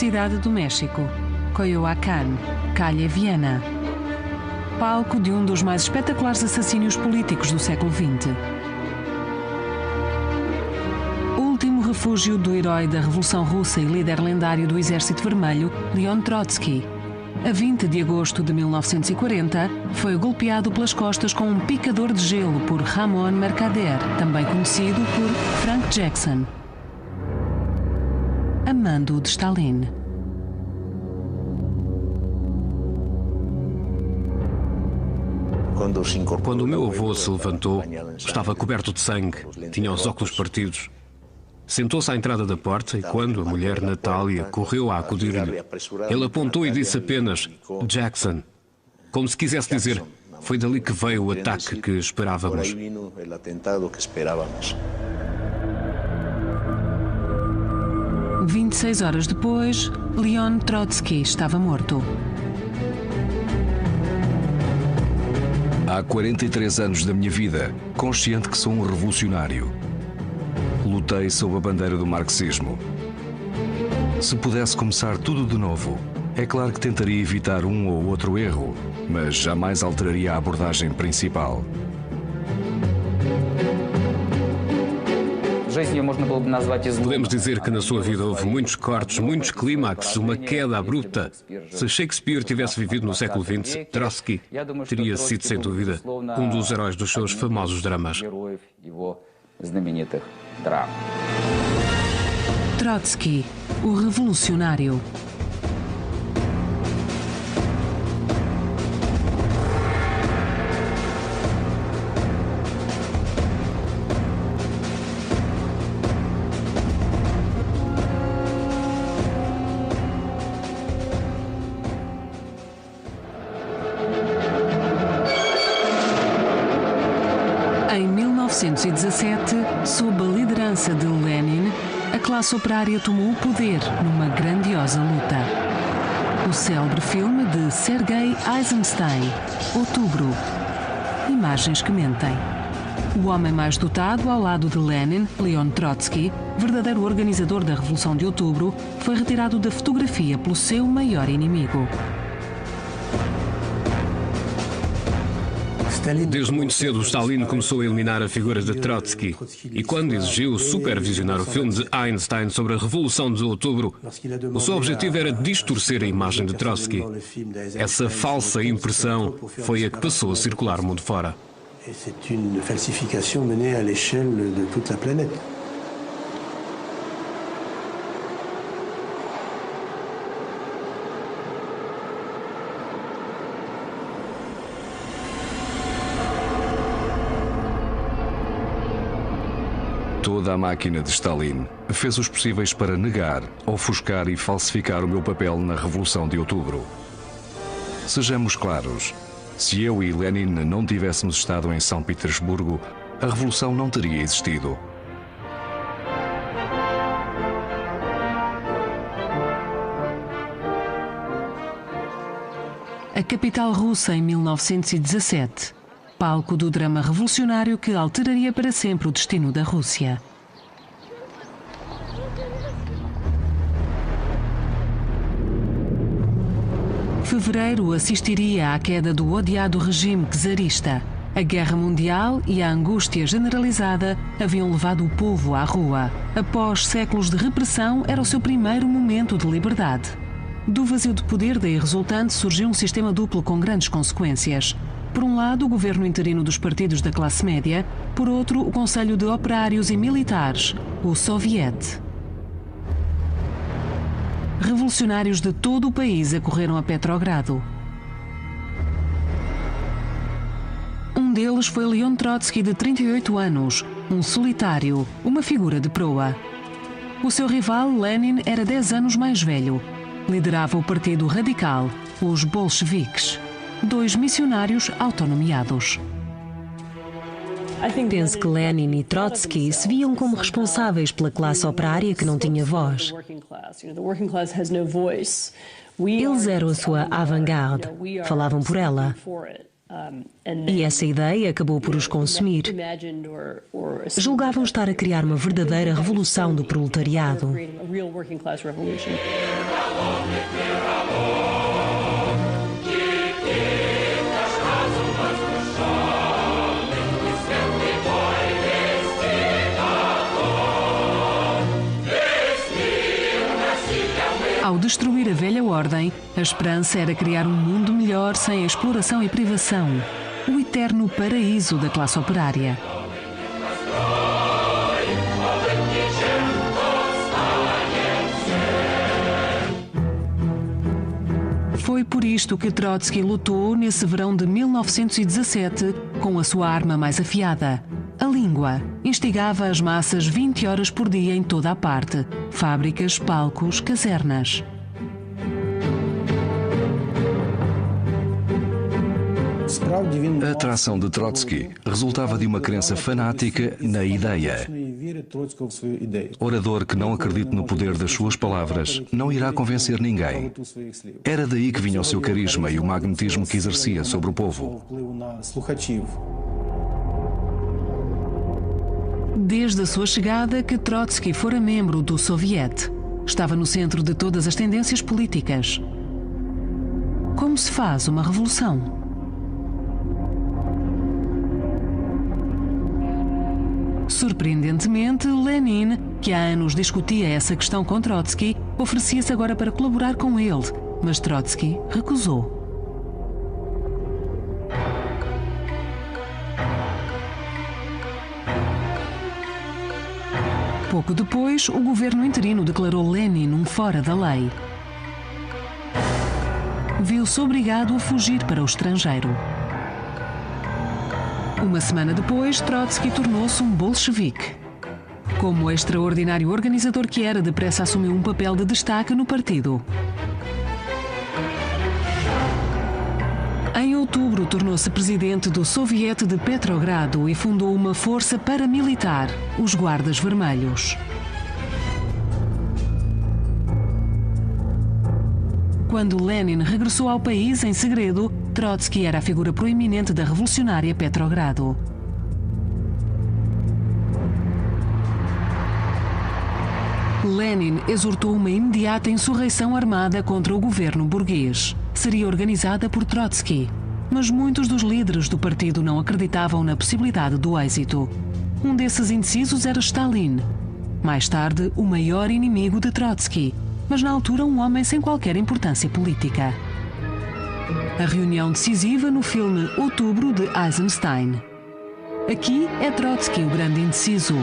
Cidade do México, Coyoacán, Calle Viana. Palco de um dos mais espetaculares assassínios políticos do século XX. Último refúgio do herói da Revolução Russa e líder lendário do Exército Vermelho, Leon Trotsky. A 20 de agosto de 1940, foi golpeado pelas costas com um picador de gelo por Ramón Mercader, também conhecido por Frank Jackson. Amando de Stalin. Quando o meu avô se levantou, estava coberto de sangue, tinha os óculos partidos. Sentou-se à entrada da porta e quando a mulher Natália correu a acudir-lhe, ele apontou e disse apenas Jackson, como se quisesse dizer, foi dali que veio o ataque que esperávamos. 26 horas depois, Leon Trotsky estava morto. Há 43 anos da minha vida, consciente que sou um revolucionário. Lutei sob a bandeira do marxismo. Se pudesse começar tudo de novo, é claro que tentaria evitar um ou outro erro, mas jamais alteraria a abordagem principal. Podemos dizer que na sua vida houve muitos cortes, muitos clímaxes, uma queda abrupta. Se Shakespeare tivesse vivido no século XX, Trotsky teria sido, sem dúvida, um dos heróis dos seus famosos dramas. Trotsky, o revolucionário. Em 1917, sob a liderança de Lenin, a classe operária tomou o poder numa grandiosa luta. O célebre filme de Sergei Eisenstein, Outubro. Imagens que mentem. O homem mais dotado ao lado de Lenin, Leon Trotsky, verdadeiro organizador da Revolução de Outubro, foi retirado da fotografia pelo seu maior inimigo. Desde muito cedo, Stalin começou a eliminar a figura de Trotsky. E quando exigiu supervisionar o filme de Einstein sobre a Revolução de Outubro, o seu objetivo era distorcer a imagem de Trotsky. Essa falsa impressão foi a que passou a circular mundo fora. C'est une falsification menée à l'échelle de toute la planète. Toda a máquina de Stalin fez os possíveis para negar, ofuscar e falsificar o meu papel na Revolução de Outubro. Sejamos claros, se eu e Lenin não tivéssemos estado em São Petersburgo, a Revolução não teria existido. A capital russa em 1917. Palco do drama revolucionário que alteraria para sempre o destino da Rússia. Fevereiro assistiria à queda do odiado regime czarista. A guerra mundial e a angústia generalizada haviam levado o povo à rua. Após séculos de repressão, era o seu primeiro momento de liberdade. Do vazio de poder daí resultante surgiu um sistema duplo com grandes consequências. Por um lado, o governo interino dos partidos da classe média, por outro, o Conselho de Operários e Militares, o Soviet. Revolucionários de todo o país acorreram a Petrogrado. Um deles foi Leon Trotsky, de 38 anos, um solitário, uma figura de proa. O seu rival, Lenin, era 10 anos mais velho. Liderava o partido radical, os bolcheviques. 2 missionários autonomeados. Penso que Lenin e Trotsky se viam como responsáveis pela classe operária que não tinha voz. Eles eram a sua avant-garde, falavam por ela. E essa ideia acabou por os consumir. Julgavam estar a criar uma verdadeira revolução do proletariado. Ao destruir a velha ordem, a esperança era criar um mundo melhor sem a exploração e privação, o eterno paraíso da classe operária. Foi por isto que Trotsky lutou nesse verão de 1917 com a sua arma mais afiada. A língua instigava as massas 20 horas por dia em toda a parte. Fábricas, palcos, casernas. A atração de Trotsky resultava de uma crença fanática na ideia. Orador que não acredite no poder das suas palavras não irá convencer ninguém. Era daí que vinha o seu carisma e o magnetismo que exercia sobre o povo. Desde a sua chegada que Trotsky fora membro do Soviet. Estava no centro de todas as tendências políticas. Como se faz uma revolução? Surpreendentemente, Lenin, que há anos discutia essa questão com Trotsky, oferecia-se agora para colaborar com ele, mas Trotsky recusou. Pouco depois, o governo interino declarou Lenin um fora da lei. Viu-se obrigado a fugir para o estrangeiro. Uma semana depois, Trotsky tornou-se um bolchevique. Como extraordinário organizador que era, depressa assumiu um papel de destaque no partido. Em outubro, tornou-se presidente do Soviet de Petrogrado e fundou uma força paramilitar, os Guardas Vermelhos. Quando Lenin regressou ao país em segredo, Trotsky era a figura proeminente da revolucionária Petrogrado. Lenin exortou uma imediata insurreição armada contra o governo burguês. Seria organizada por Trotsky, mas muitos dos líderes do partido não acreditavam na possibilidade do êxito. Um desses indecisos era Stalin, mais tarde o maior inimigo de Trotsky, mas na altura um homem sem qualquer importância política. A reunião decisiva no filme Outubro de Eisenstein. Aqui é Trotsky o grande indeciso.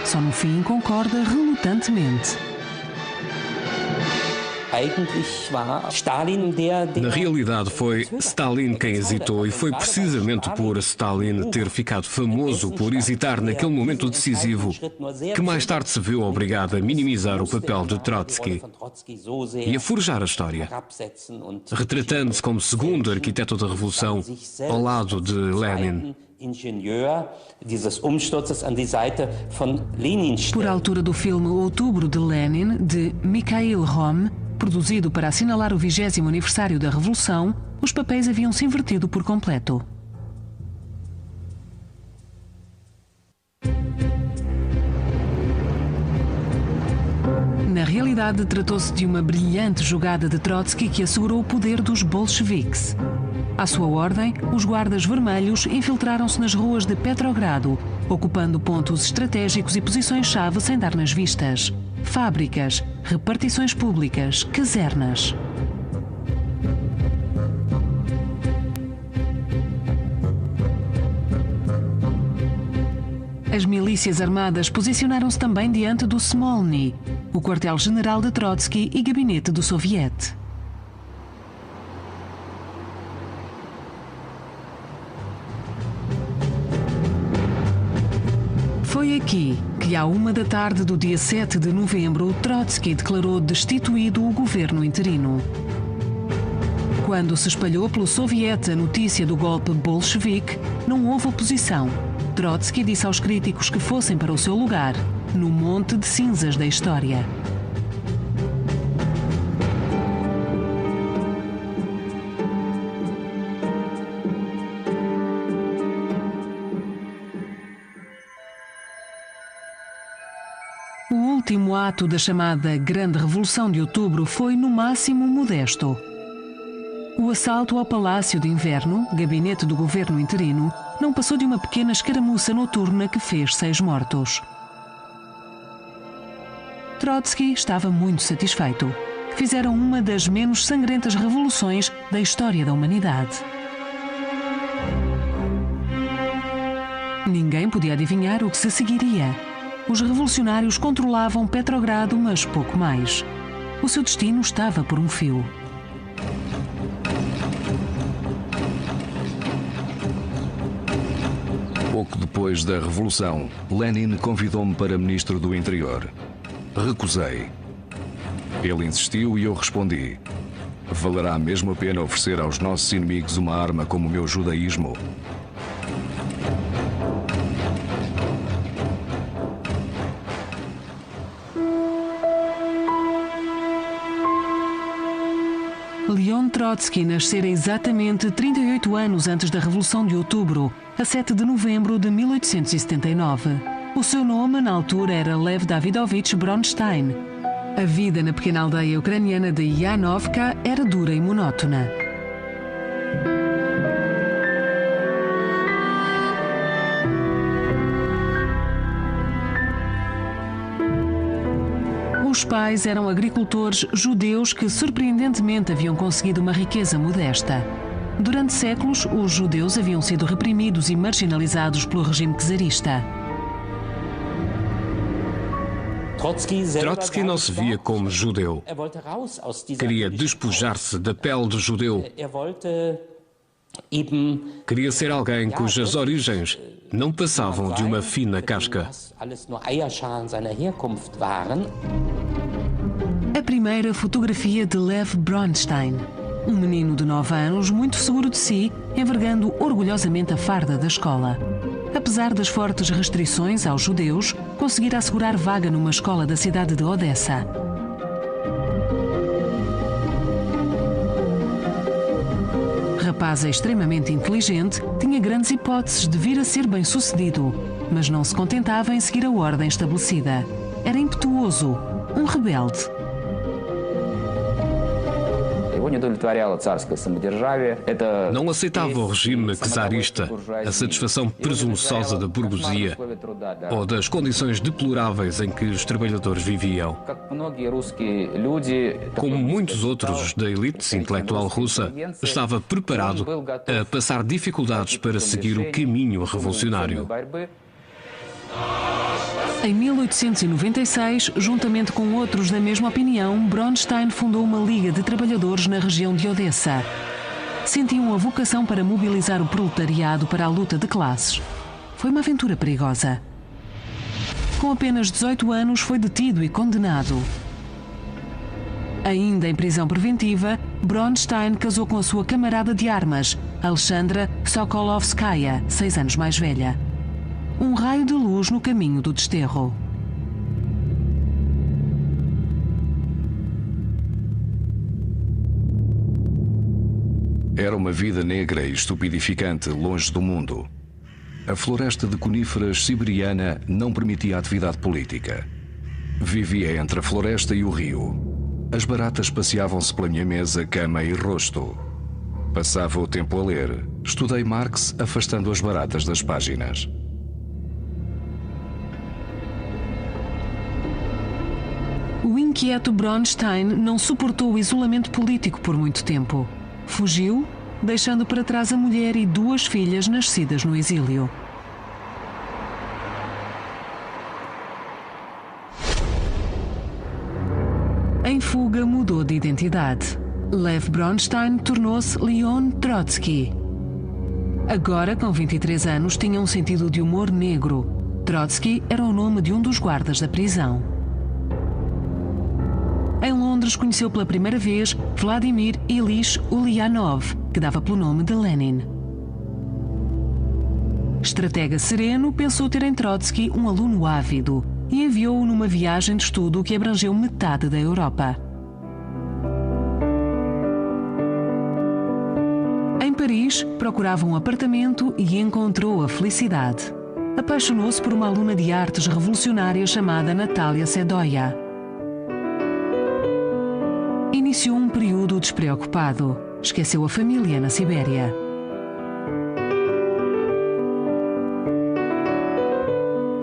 Só no fim concorda relutantemente. Na realidade foi Stalin quem hesitou e foi precisamente por Stalin ter ficado famoso por hesitar naquele momento decisivo que mais tarde se viu obrigado a minimizar o papel de Trotsky e a forjar a história, retratando-se como segundo arquiteto da revolução ao lado de Lenin. Por altura do filme Outubro de Lenin, de Mikhail Rohm, produzido para assinalar o 20º aniversário da Revolução, os papéis haviam se invertido por completo. Na realidade, tratou-se de uma brilhante jogada de Trotsky que assegurou o poder dos bolcheviques. À sua ordem, os Guardas Vermelhos infiltraram-se nas ruas de Petrogrado, ocupando pontos estratégicos e posições-chave sem dar nas vistas. Fábricas, repartições públicas, casernas. As milícias armadas posicionaram-se também diante do Smolny, o quartel-general de Trotsky e gabinete do Soviet. Foi aqui que, à 13h do dia 7 de novembro, Trotsky declarou destituído o governo interino. Quando se espalhou pelo Soviet a notícia do golpe bolchevique, não houve oposição. Trotsky disse aos críticos que fossem para o seu lugar, no monte de cinzas da história. último ato da chamada Grande Revolução de Outubro foi, no máximo, modesto. O assalto ao Palácio de Inverno, gabinete do governo interino, não passou de uma pequena escaramuça noturna que fez 6 mortos. Trotsky estava muito satisfeito. Fizeram uma das menos sangrentas revoluções da história da humanidade. Ninguém podia adivinhar o que se seguiria. Os revolucionários controlavam Petrogrado, mas pouco mais. O seu destino estava por um fio. Pouco depois da Revolução, Lenin convidou-me para ministro do Interior. Recusei. Ele insistiu e eu respondi: valerá mesmo a pena oferecer aos nossos inimigos uma arma como o meu judaísmo? Leon Trotsky nascera exatamente 38 anos antes da Revolução de Outubro, a 7 de novembro de 1879. O seu nome, na altura, era Lev Davidovich Bronstein. A vida na pequena aldeia ucraniana de Yanovka era dura e monótona. Os pais eram agricultores judeus que, surpreendentemente, haviam conseguido uma riqueza modesta. Durante séculos, os judeus haviam sido reprimidos e marginalizados pelo regime czarista. Trotsky não se via como judeu. Queria despojar-se da pele de judeu. Queria ser alguém cujas origens não passavam de uma fina casca. A primeira fotografia de Lev Bronstein. Um menino de 9 anos, muito seguro de si, envergando orgulhosamente a farda da escola. Apesar das fortes restrições aos judeus, conseguira assegurar vaga numa escola da cidade de Odessa. Rapaz extremamente inteligente, tinha grandes hipóteses de vir a ser bem-sucedido, mas não se contentava em seguir a ordem estabelecida. Era impetuoso, um rebelde. Não aceitava o regime czarista, a satisfação presunçosa da burguesia ou das condições deploráveis em que os trabalhadores viviam. Como muitos outros da elite intelectual russa, estava preparado a passar dificuldades para seguir o caminho revolucionário. Em 1896, juntamente com outros da mesma opinião, Bronstein fundou uma liga de trabalhadores na região de Odessa. Sentiam a vocação para mobilizar o proletariado para a luta de classes. Foi uma aventura perigosa. Com apenas 18 anos, foi detido e condenado. Ainda em prisão preventiva, Bronstein casou com a sua camarada de armas, Alexandra Sokolovskaya, 6 anos mais velha. Um raio de luz no caminho do desterro. Era uma vida negra e estupidificante longe do mundo. A floresta de coníferas siberiana não permitia atividade política. Vivia entre a floresta e o rio. As baratas passeavam-se pela minha mesa, cama e rosto. Passava o tempo a ler. Estudei Marx afastando as baratas das páginas. O inquieto Bronstein não suportou o isolamento político por muito tempo. Fugiu, deixando para trás a mulher e 2 filhas nascidas no exílio. Em fuga, mudou de identidade. Lev Bronstein tornou-se Leon Trotsky. Agora, com 23 anos, tinha um sentido de humor negro. Trotsky era o nome de um dos guardas da prisão. Em Londres, conheceu pela primeira vez Vladimir Ilyich Ulyanov, que dava pelo nome de Lenin. Estratega sereno, pensou ter em Trotsky um aluno ávido e enviou-o numa viagem de estudo que abrangeu metade da Europa. Em Paris, procurava um apartamento e encontrou a felicidade. apaixonou-se por uma aluna de artes revolucionária chamada Natália Sedoia. Iniciou um período despreocupado. Esqueceu a família na Sibéria.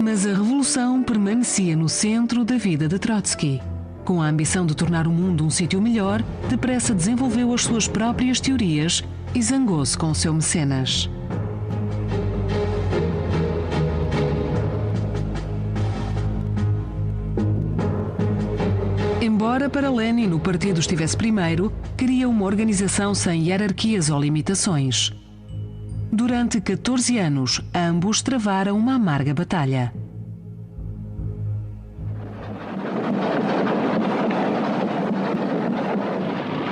Mas a revolução permanecia no centro da vida de Trotsky. Com a ambição de tornar o mundo um sítio melhor, depressa desenvolveu as suas próprias teorias e zangou-se com o seu mecenas. Embora para Lenin o partido estivesse primeiro, queria uma organização sem hierarquias ou limitações. Durante 14 anos, ambos travaram uma amarga batalha.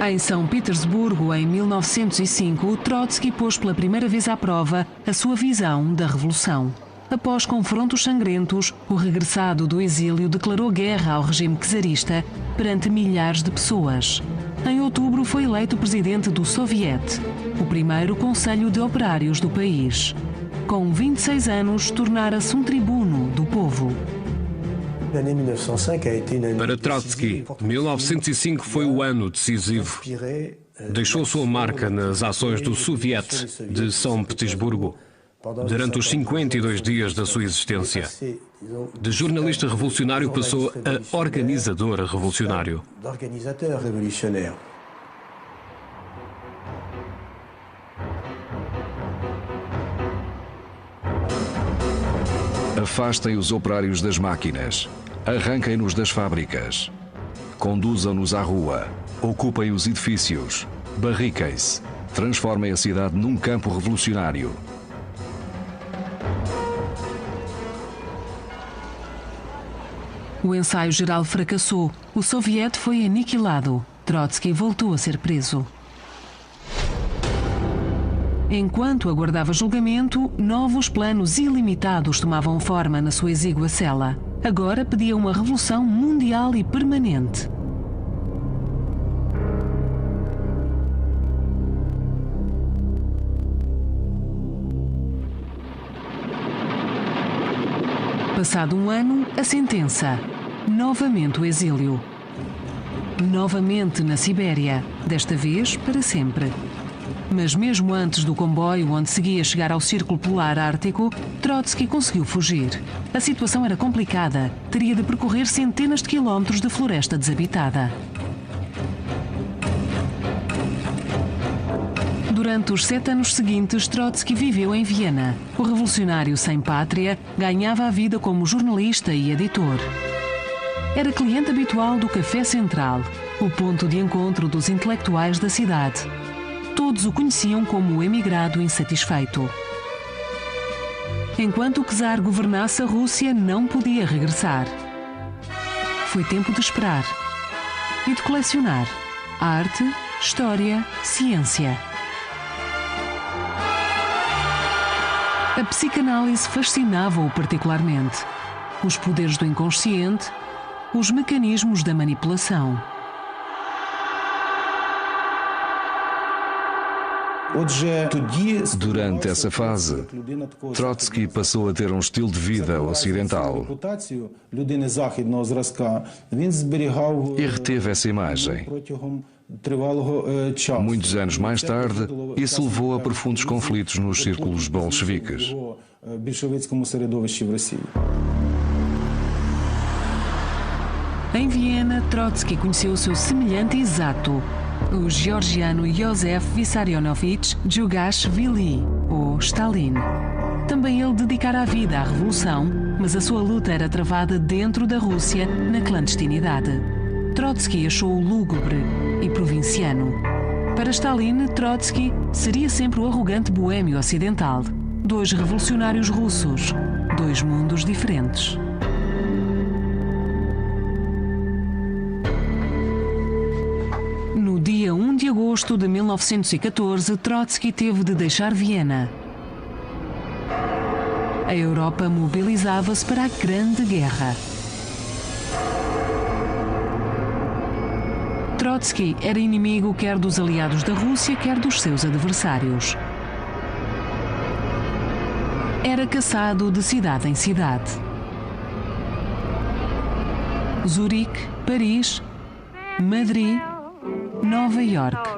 Em São Petersburgo, em 1905, Trotsky pôs pela primeira vez à prova a sua visão da revolução. Após confrontos sangrentos, o regressado do exílio declarou guerra ao regime czarista perante milhares de pessoas. Em outubro foi eleito presidente do Soviet, o primeiro conselho de operários do país. Com 26 anos, tornara-se um tribuno do povo. Para Trotsky, 1905 foi o ano decisivo. Deixou sua marca nas ações do Soviet de São Petersburgo durante os 52 dias da sua existência. De jornalista revolucionário passou a organizador revolucionário. Afastem os operários das máquinas. Arranquem-nos das fábricas. Conduzam-nos à rua. Ocupem os edifícios. Barriquem-se. Transformem a cidade num campo revolucionário. O ensaio geral fracassou. O Soviet foi aniquilado. Trotsky voltou a ser preso. Enquanto aguardava julgamento, novos planos ilimitados tomavam forma na sua exígua cela. Agora pedia uma revolução mundial e permanente. Passado um ano, a sentença. Novamente o exílio. Novamente na Sibéria, desta vez para sempre. Mas mesmo antes do comboio onde seguia chegar ao Círculo Polar Ártico, Trotsky conseguiu fugir. A situação era complicada. Teria de percorrer centenas de quilómetros de floresta desabitada. Durante os 7 anos seguintes, Trotsky viveu em Viena. O revolucionário sem pátria ganhava a vida como jornalista e editor. Era cliente habitual do Café Central, o ponto de encontro dos intelectuais da cidade. Todos o conheciam como o emigrado insatisfeito. Enquanto o czar governasse a Rússia, não podia regressar. Foi tempo de esperar e de colecionar arte, história, ciência. A psicanálise fascinava-o particularmente. Os poderes do inconsciente, os mecanismos da manipulação. Durante essa fase, Trotsky passou a ter um estilo de vida ocidental e reteve essa imagem. Muitos anos mais tarde, isso levou a profundos conflitos nos círculos bolcheviques. Em Viena, Trotsky conheceu o seu semelhante exato, o georgiano Josef Vissarionovich Djugashvili, ou Stalin. Também ele dedicara a vida à revolução, mas a sua luta era travada dentro da Rússia, na clandestinidade. Trotsky achou-o lúgubre e provinciano. Para Stalin, Trotsky seria sempre o arrogante boêmio ocidental. Dois revolucionários russos, dois mundos diferentes. No dia 1 de agosto de 1914, Trotsky teve de deixar Viena. A Europa mobilizava-se para a Grande Guerra. Trotsky era inimigo quer dos aliados da Rússia, quer dos seus adversários. era caçado de cidade em cidade. Zurique, Paris, Madrid, Nova Iorque.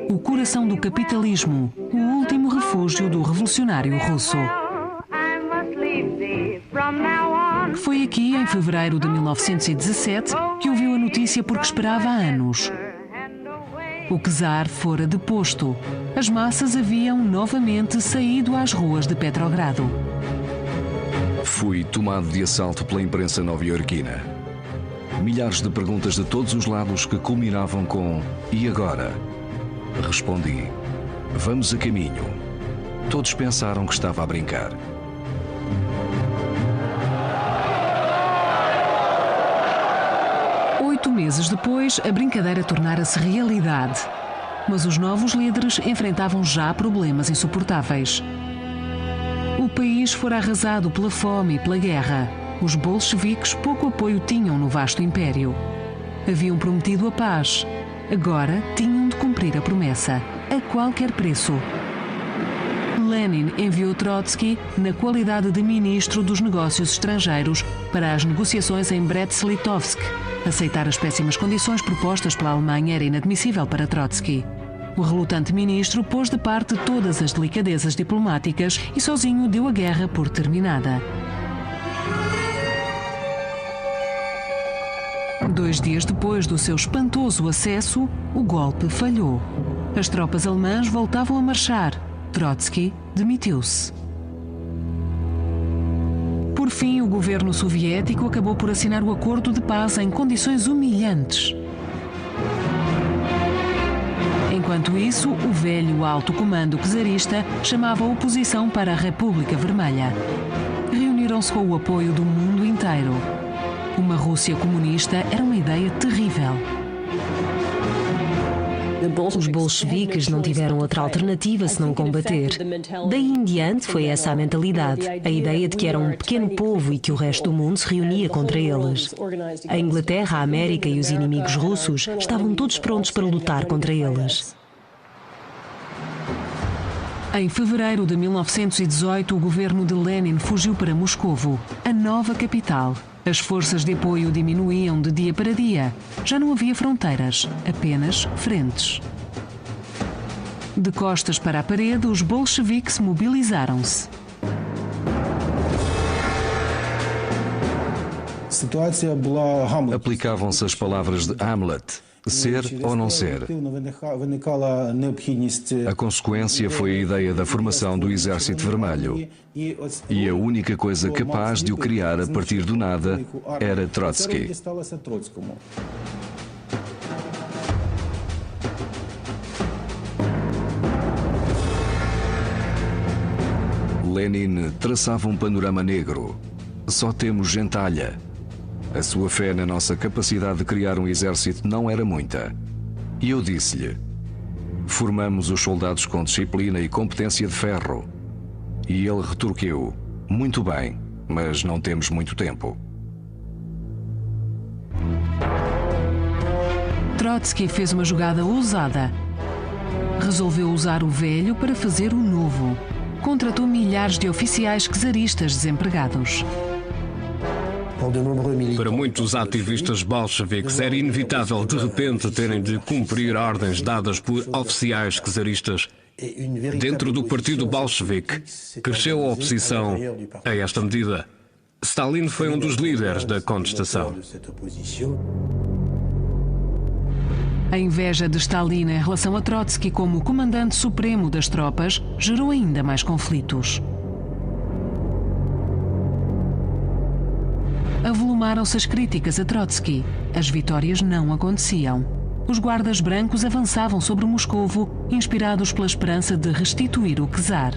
O coração do capitalismo, o último refúgio do revolucionário russo. Foi aqui, em fevereiro de 1917, que ouviu a notícia porque esperava há anos. O czar fora deposto. As massas haviam novamente saído às ruas de Petrogrado. Fui tomado de assalto pela imprensa nova-iorquina. Milhares de perguntas de todos os lados que culminavam com "E agora?" Respondi: "Vamos a caminho." Todos pensaram que estava a brincar. Oito meses depois, a brincadeira tornara-se realidade. Mas os novos líderes enfrentavam já problemas insuportáveis. O país fora arrasado pela fome e pela guerra. Os bolcheviques pouco apoio tinham no vasto império. Haviam prometido a paz. Agora tinham de cumprir a promessa, a qualquer preço. Lenin enviou Trotsky, na qualidade de ministro dos Negócios Estrangeiros, para as negociações em Brest-Litovsk. Aceitar as péssimas condições propostas pela Alemanha era inadmissível para Trotsky. O relutante ministro pôs de parte todas as delicadezas diplomáticas e sozinho deu a guerra por terminada. 2 dias depois do seu espantoso acesso, o golpe falhou. As tropas alemãs voltavam a marchar. Trotsky demitiu-se. Por fim, o governo soviético acabou por assinar o acordo de paz em condições humilhantes. Enquanto isso, o velho alto comando czarista chamava a oposição para a República Vermelha. Reuniram-se com o apoio do mundo inteiro. Uma Rússia comunista era uma ideia terrível. Os bolcheviques não tiveram outra alternativa senão combater. Daí em diante foi essa a mentalidade, a ideia de que era um pequeno povo e que o resto do mundo se reunia contra eles. A Inglaterra, a América e os inimigos russos estavam todos prontos para lutar contra eles. Em fevereiro de 1918, o governo de Lenin fugiu para Moscovo, a nova capital. As forças de apoio diminuíam de dia para dia. Já não havia fronteiras, apenas frentes. De costas para a parede, os bolcheviques mobilizaram-se. Aplicavam-se as palavras de Hamlet: ser ou não ser. A consequência foi a ideia da formação do Exército Vermelho. E a única coisa capaz de o criar a partir do nada era Trotsky. Lenin traçava um panorama negro. Só temos gentalha. A sua fé na nossa capacidade de criar um exército não era muita. E eu disse-lhe: formamos os soldados com disciplina e competência de ferro. E ele retorquiu: muito bem, mas não temos muito tempo. Trotsky fez uma jogada ousada. Resolveu usar o velho para fazer o novo. Contratou milhares de oficiais czaristas desempregados. Para muitos ativistas bolcheviques era inevitável de repente terem de cumprir ordens dadas por oficiais czaristas. Dentro do partido bolchevique, cresceu a oposição a esta medida. Stalin foi um dos líderes da contestação. A inveja de Stalin em relação a Trotsky como comandante supremo das tropas gerou ainda mais conflitos. Avolumaram-se as críticas a Trotsky. As vitórias não aconteciam. Os guardas brancos avançavam sobre Moscovo, inspirados pela esperança de restituir o czar.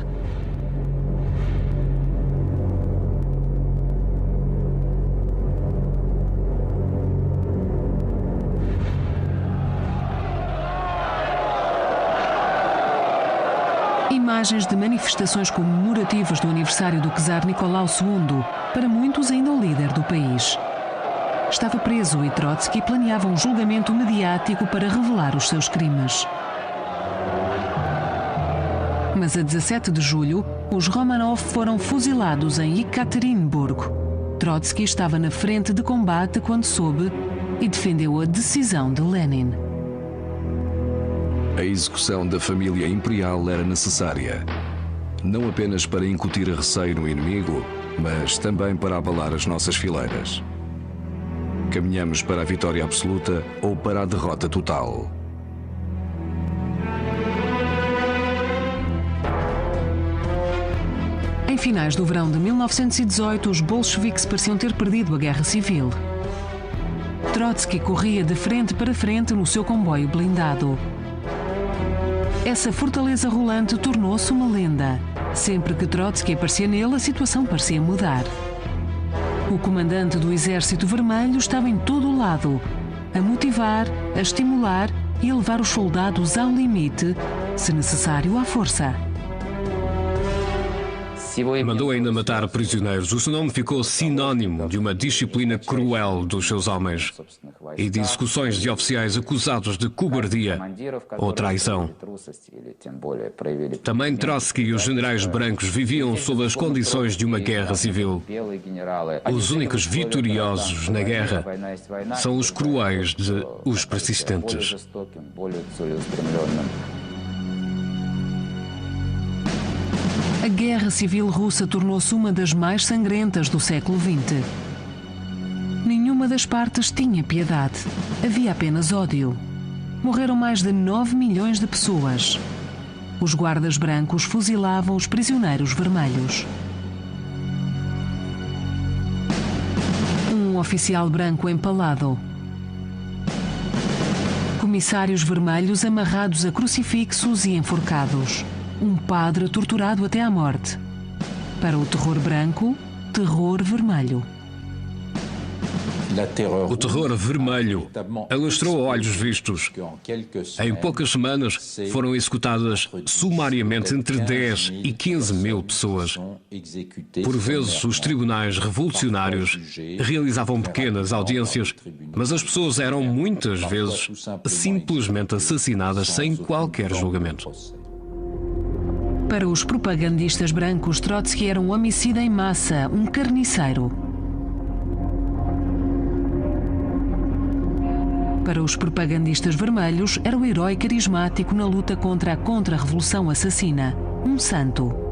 Imagens de manifestações comemorativas do aniversário do czar Nicolau II, para muitos ainda o líder do país. Estava preso e Trotsky planeava um julgamento mediático para revelar os seus crimes. Mas a 17 de julho, os Romanov foram fuzilados em Ekaterimburgo. Trotsky estava na frente de combate quando soube e defendeu a decisão de Lenin. A execução da família imperial era necessária, não apenas para incutir receio no inimigo, mas também para abalar as nossas fileiras. Caminhamos para a vitória absoluta ou para a derrota total. Em finais do verão de 1918, os bolcheviques pareciam ter perdido a guerra civil. Trotsky corria de frente para frente no seu comboio blindado. Essa fortaleza rolante tornou-se uma lenda. Sempre que Trotsky aparecia nele, a situação parecia mudar. O comandante do Exército Vermelho estava em todo o lado, a motivar, a estimular e a levar os soldados ao limite, se necessário, à força. Mandou ainda matar prisioneiros. O seu nome ficou sinónimo de uma disciplina cruel dos seus homens e de execuções de oficiais acusados de cobardia ou traição. Também Trotsky e os generais brancos viviam sob as condições de uma guerra civil. Os únicos vitoriosos na guerra são os cruéis de os persistentes. A Guerra Civil Russa tornou-se uma das mais sangrentas do século XX. Nenhuma das partes tinha piedade. Havia apenas ódio. Morreram mais de 9 milhões de pessoas. Os guardas brancos fuzilavam os prisioneiros vermelhos. Um oficial branco empalado. Comissários vermelhos amarrados a crucifixos e enforcados. Um padre torturado até à morte. Para o terror branco, terror vermelho. O terror vermelho alastrou a olhos vistos. Em poucas semanas foram executadas sumariamente entre 10 e 15 mil pessoas. Por vezes, os tribunais revolucionários realizavam pequenas audiências, mas as pessoas eram muitas vezes simplesmente assassinadas sem qualquer julgamento. Para os propagandistas brancos, Trotsky era um homicida em massa, um carniceiro. Para os propagandistas vermelhos, era o herói carismático na luta contra a contra-revolução assassina, um santo.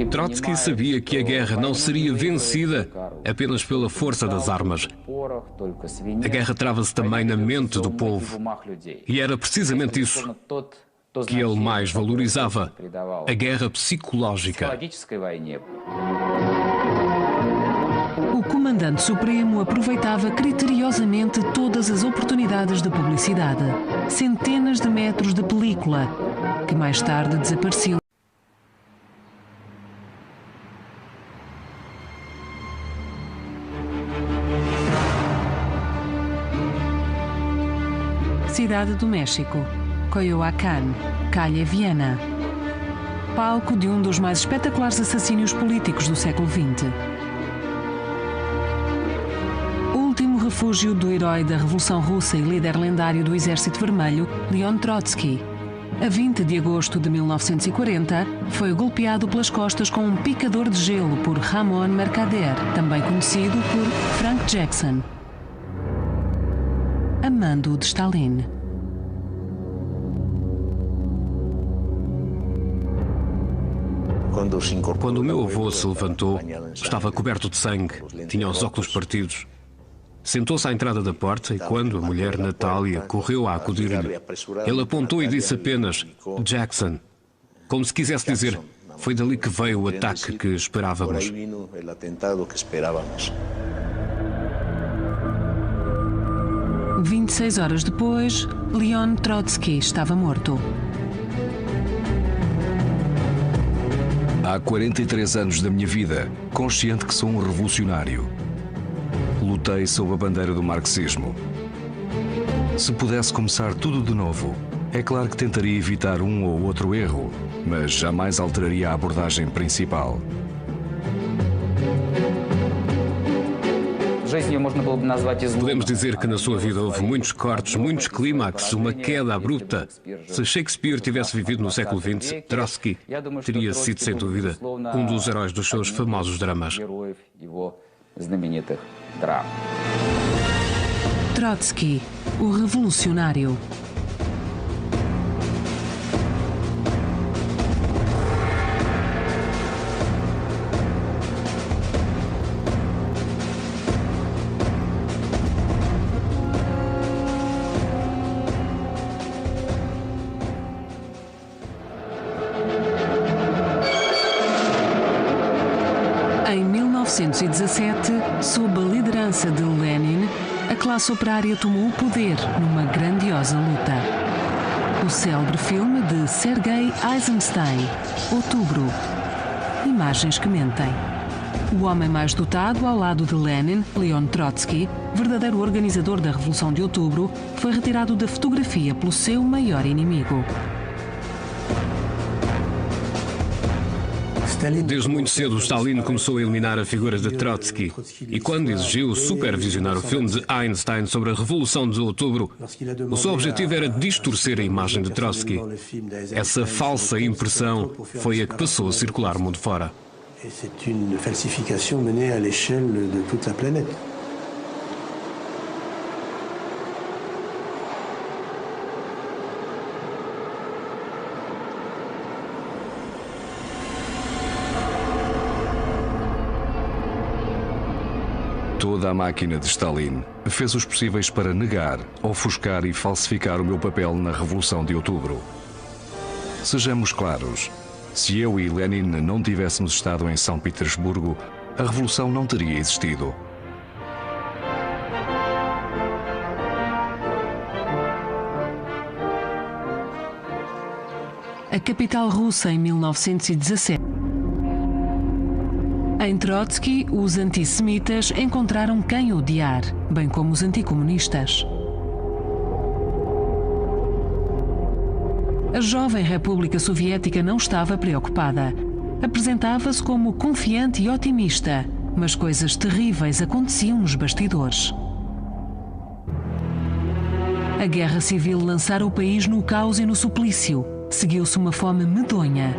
Trotsky sabia que a guerra não seria vencida apenas pela força das armas. A guerra trava-se também na mente do povo. E era precisamente isso que ele mais valorizava, a guerra psicológica. O comandante supremo aproveitava criteriosamente todas as oportunidades de publicidade. Centenas de metros de película, que mais tarde desapareciam. Cidade do México, Coyoacán, Calle Viana. Palco de um dos mais espetaculares assassínios políticos do século XX. Último refúgio do herói da Revolução Russa e líder lendário do Exército Vermelho, Leon Trotsky. A 20 de agosto de 1940, foi golpeado pelas costas com um picador de gelo por Ramón Mercader, também conhecido por Frank Jackson. A mando de Stalin. Quando o meu avô se levantou, estava coberto de sangue, tinha os óculos partidos. Sentou-se à entrada da porta e quando a mulher Natália correu a acudir-lhe, ele apontou e disse apenas Jackson, como se quisesse dizer, foi dali que veio o ataque que esperávamos. 26 horas depois, Leon Trotsky estava morto. Há 43 anos da minha vida, consciente que sou um revolucionário. Lutei sob a bandeira do marxismo. Se pudesse começar tudo de novo, é claro que tentaria evitar um ou outro erro, mas jamais alteraria a abordagem principal. Podemos dizer que na sua vida houve muitos cortes, muitos clímaxes, uma queda abrupta. Se Shakespeare tivesse vivido no século XX, Trotsky teria sido, sem dúvida, um dos heróis dos seus famosos dramas. Trotsky, o revolucionário. Em 1917, sob a liderança de Lenin, a classe operária tomou o poder numa grandiosa luta. O célebre filme de Sergei Eisenstein, Outubro. Imagens que mentem. O homem mais dotado ao lado de Lenin, Leon Trotsky, verdadeiro organizador da Revolução de Outubro, foi retirado da fotografia pelo seu maior inimigo. Desde muito cedo, Stalin começou a eliminar a figura de Trotsky. E quando exigiu supervisionar o filme de Einstein sobre a Revolução de Outubro, o seu objetivo era distorcer a imagem de Trotsky. Essa falsa impressão foi a que passou a circular mundo fora. C'est une falsification menée à l'échelle de toute la planète. Toda a máquina de Stalin fez os possíveis para negar, ofuscar e falsificar o meu papel na Revolução de Outubro. Sejamos claros, se eu e Lenin não tivéssemos estado em São Petersburgo, a Revolução não teria existido. A capital russa em 1917. Em Trotsky, os antissemitas encontraram quem odiar, bem como os anticomunistas. A jovem República Soviética não estava preocupada. Apresentava-se como confiante e otimista, mas coisas terríveis aconteciam nos bastidores. A guerra civil lançara o país no caos e no suplício. Seguiu-se uma fome medonha.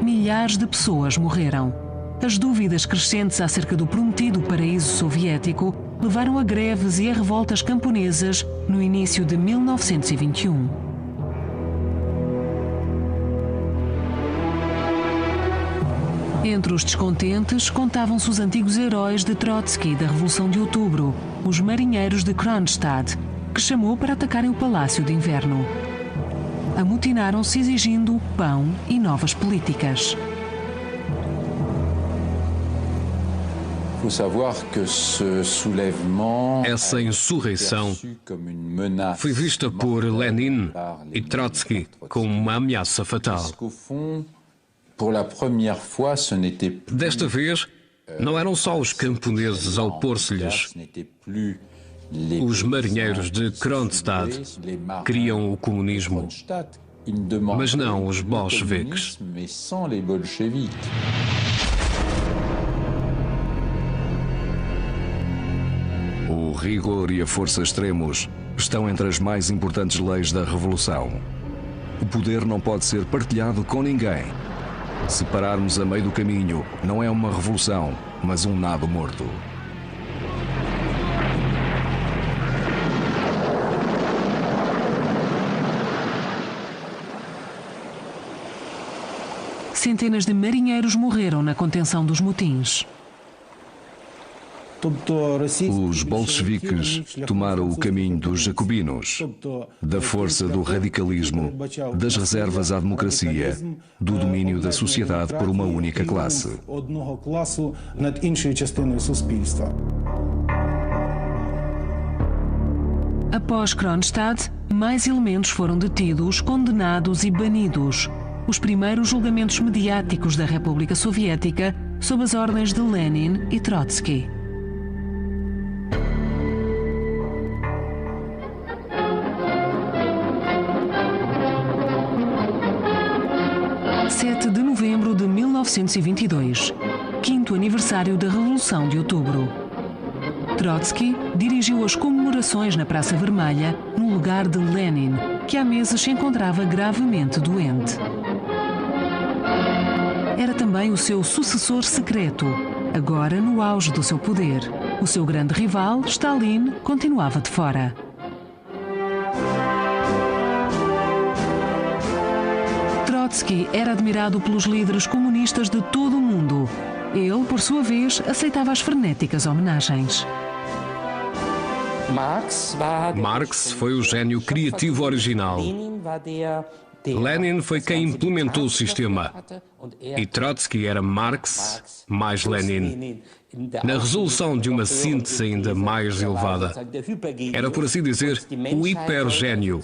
Milhares de pessoas morreram. As dúvidas crescentes acerca do prometido paraíso soviético levaram a greves e a revoltas camponesas no início de 1921. Entre os descontentes contavam-se os antigos heróis de Trotsky da Revolução de Outubro, os marinheiros de Kronstadt, que chamou para atacarem o Palácio de Inverno. Amotinaram-se exigindo pão e novas políticas. Essa insurreição foi vista por Lenin e Trotsky como uma ameaça fatal. Desta vez, não eram só os camponeses a opor-se-lhes. Os marinheiros de Kronstadt queriam o comunismo, mas não os bolcheviques. O rigor e a força extremos estão entre as mais importantes leis da Revolução. O poder não pode ser partilhado com ninguém. Se pararmos a meio do caminho, não é uma revolução, mas um nado morto. Centenas de marinheiros morreram na contenção dos motins. Os bolcheviques tomaram o caminho dos jacobinos, da força do radicalismo, das reservas à democracia, do domínio da sociedade por uma única classe. Após Kronstadt, mais elementos foram detidos, condenados e banidos. Os primeiros julgamentos mediáticos da República Soviética sob as ordens de Lenin e Trotsky. De novembro de 1922, 5º aniversário da Revolução de Outubro. Trotsky dirigiu as comemorações na Praça Vermelha, no lugar de Lenin, que há meses se encontrava gravemente doente. Era também o seu sucessor secreto, agora no auge do seu poder. O seu grande rival, Stalin, continuava de fora. Trotsky era admirado pelos líderes comunistas de todo o mundo. Ele, por sua vez, aceitava as frenéticas homenagens. Marx foi o gênio criativo original. Lenin foi quem implementou o sistema. E Trotsky era Marx mais Lenin, na resolução de uma síntese ainda mais elevada. Era, por assim dizer, o hipergênio.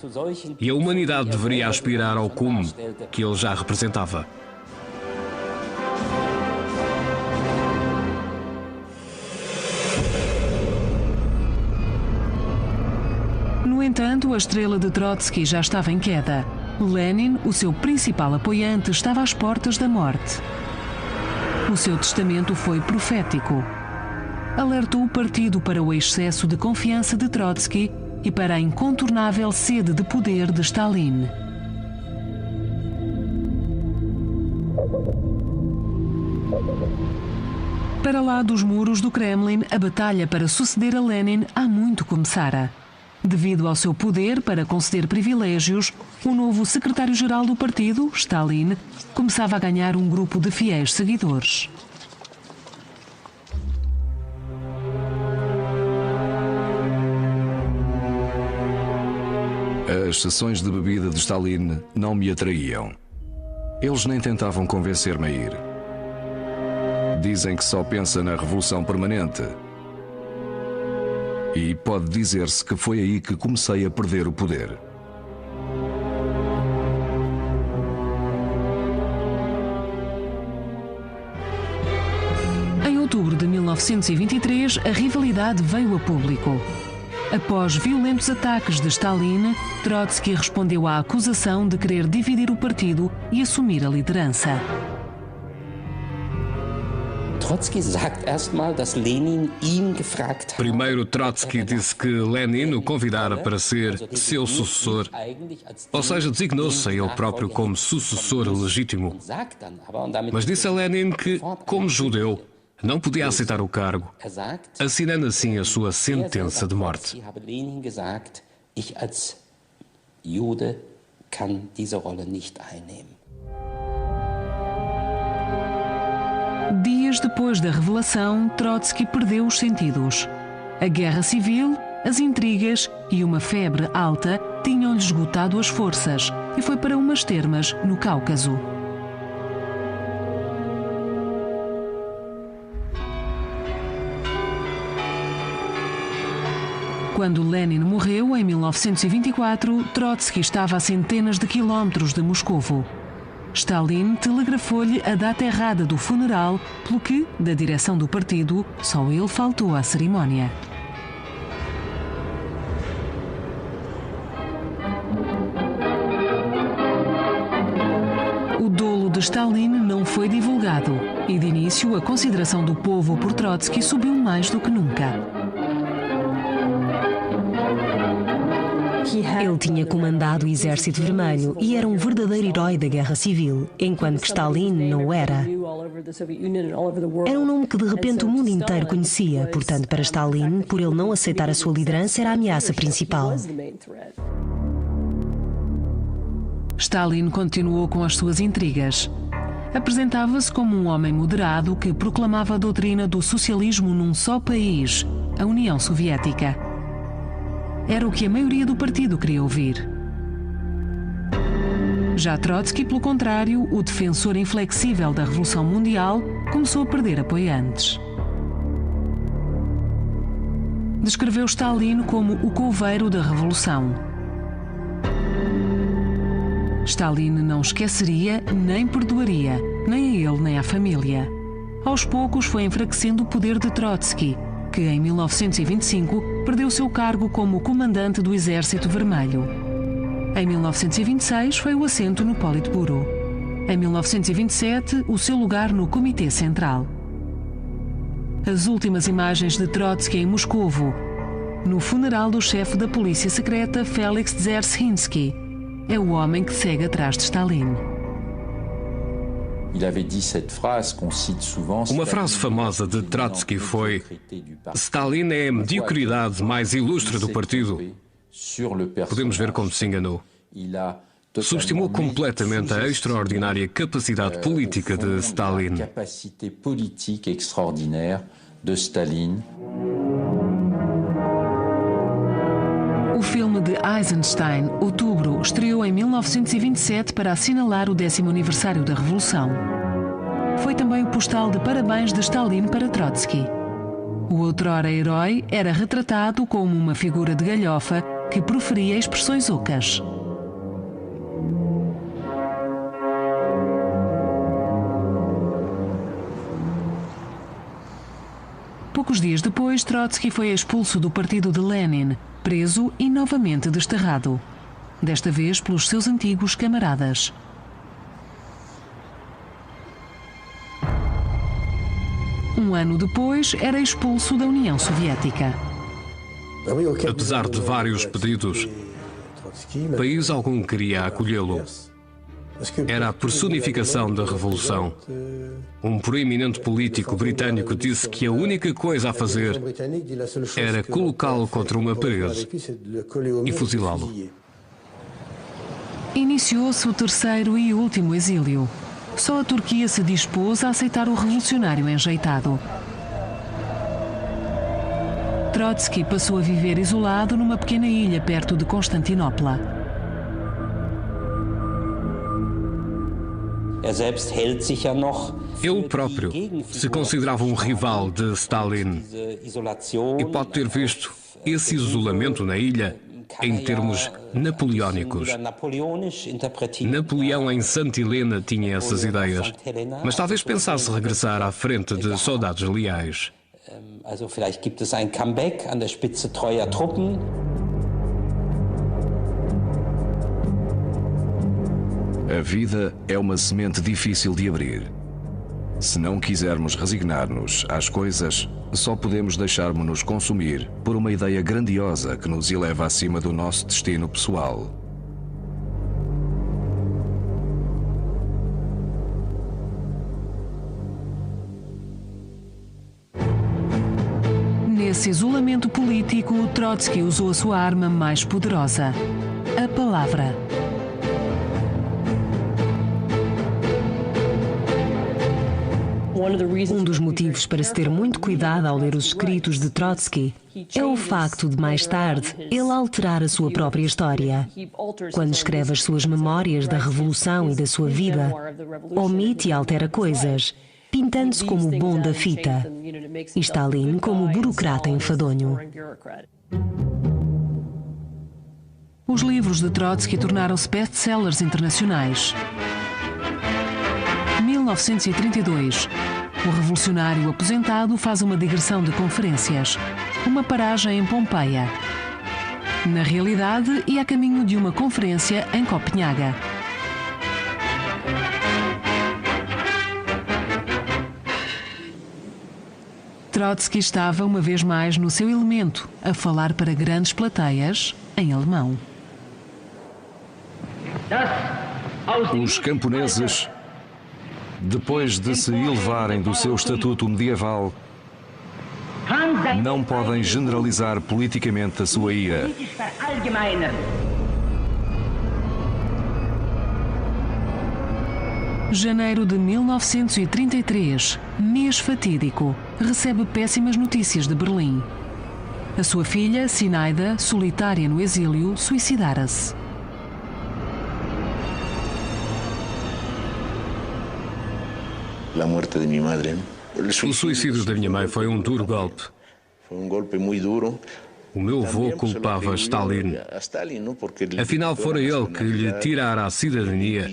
E a humanidade deveria aspirar ao cume que ele já representava. No entanto, a estrela de Trotsky já estava em queda. Lenin, o seu principal apoiante, estava às portas da morte. O seu testamento foi profético. Alertou o partido para o excesso de confiança de Trotsky e para a incontornável sede de poder de Stalin. Para lá dos muros do Kremlin, a batalha para suceder a Lenin há muito começara. Devido ao seu poder para conceder privilégios, o novo secretário-geral do partido, Stalin, começava a ganhar um grupo de fiéis seguidores. As sessões de bebida de Stalin não me atraíam. Eles nem tentavam convencer-me a ir. Dizem que só pensa na revolução permanente. E pode dizer-se que foi aí que comecei a perder o poder. Em outubro de 1923, a rivalidade veio a público. Após violentos ataques de Stalin, Trotsky respondeu à acusação de querer dividir o partido e assumir a liderança. Primeiro, Trotsky disse que Lenin o convidara para ser seu sucessor, ou seja, designou-se a ele próprio como sucessor legítimo. Mas disse a Lenin que, como judeu, não podia aceitar o cargo, assinando assim a sua sentença de morte. Dias depois da revelação, Trotsky perdeu os sentidos. A guerra civil, as intrigas e uma febre alta tinham-lhe esgotado as forças e foi para umas termas no Cáucaso. Quando Lenin morreu, em 1924, Trotsky estava a centenas de quilómetros de Moscovo. Stalin telegrafou-lhe a data errada do funeral, pelo que, da direção do partido, só ele faltou à cerimónia. O dolo de Stalin não foi divulgado e, de início, a consideração do povo por Trotsky subiu mais do que nunca. Ele tinha comandado o Exército Vermelho e era um verdadeiro herói da Guerra Civil, enquanto que Stalin não era. Era um nome que de repente o mundo inteiro conhecia, portanto, para Stalin, por ele não aceitar a sua liderança, era a ameaça principal. Stalin continuou com as suas intrigas. Apresentava-se como um homem moderado que proclamava a doutrina do socialismo num só país, a União Soviética. Era o que a maioria do partido queria ouvir. Já Trotsky, pelo contrário, o defensor inflexível da Revolução Mundial, começou a perder apoiantes. Descreveu Stalin como o couveiro da Revolução. Stalin não esqueceria nem perdoaria, nem a ele nem à família. Aos poucos foi enfraquecendo o poder de Trotsky, que em 1925 perdeu seu cargo como comandante do Exército Vermelho. Em 1926 foi o assento no Politburo. Em 1927, o seu lugar no Comitê Central. As últimas imagens de Trotsky em Moscovo, no funeral do chefe da polícia secreta Felix Dzerzhinsky. É o homem que segue atrás de Stalin. Uma frase famosa de Trotsky foi: Stalin é a mediocridade mais ilustre do partido. Podemos ver como se enganou. Subestimou completamente a extraordinária capacidade política de Stalin. O filme de Eisenstein, Outubro, estreou em 1927 para assinalar o 10º aniversário da Revolução. Foi também o postal de parabéns de Stalin para Trotsky. O outrora herói era retratado como uma figura de galhofa que proferia expressões ocas. Poucos dias depois, Trotsky foi expulso do partido de Lenin, preso e novamente desterrado. Desta vez pelos seus antigos camaradas. Um ano depois, era expulso da União Soviética. Apesar de vários pedidos, país algum queria acolhê-lo. Era a personificação da Revolução. Um proeminente político britânico disse que a única coisa a fazer era colocá-lo contra uma parede e fuzilá-lo. Iniciou-se o terceiro e último exílio. Só a Turquia se dispôs a aceitar o revolucionário enjeitado. Trotsky passou a viver isolado numa pequena ilha perto de Constantinopla. Ele próprio se considerava um rival de Stalin e pode ter visto esse isolamento na ilha em termos napoleónicos. Napoleão em Santa Helena tinha essas ideias, mas talvez pensasse regressar à frente de soldados leais. A vida é uma semente difícil de abrir. Se não quisermos resignar-nos às coisas, só podemos deixar-nos consumir por uma ideia grandiosa que nos eleva acima do nosso destino pessoal. Nesse isolamento político, Trotsky usou a sua arma mais poderosa, a palavra. Um dos motivos para se ter muito cuidado ao ler os escritos de Trotsky é o facto de, mais tarde, ele alterar a sua própria história. Quando escreve as suas memórias da Revolução e da sua vida, omite e altera coisas, pintando-se como o bom da fita e Stalin como o burocrata enfadonho. Os livros de Trotsky tornaram-se best-sellers internacionais. 1932. O revolucionário aposentado faz uma digressão de conferências. Uma paragem em Pompeia. Na realidade, ia a caminho de uma conferência em Copenhaga. Trotsky estava uma vez mais no seu elemento, a falar para grandes plateias em alemão. Os camponeses, depois de se elevarem do seu estatuto medieval, não podem generalizar politicamente a sua ira. Janeiro de 1933, mês fatídico, recebe péssimas notícias de Berlim. A sua filha, Sinaida, solitária no exílio, suicidara-se. O suicídio da minha mãe foi um duro golpe. O meu avô culpava Stalin. Afinal, fora ele que lhe tirara a cidadania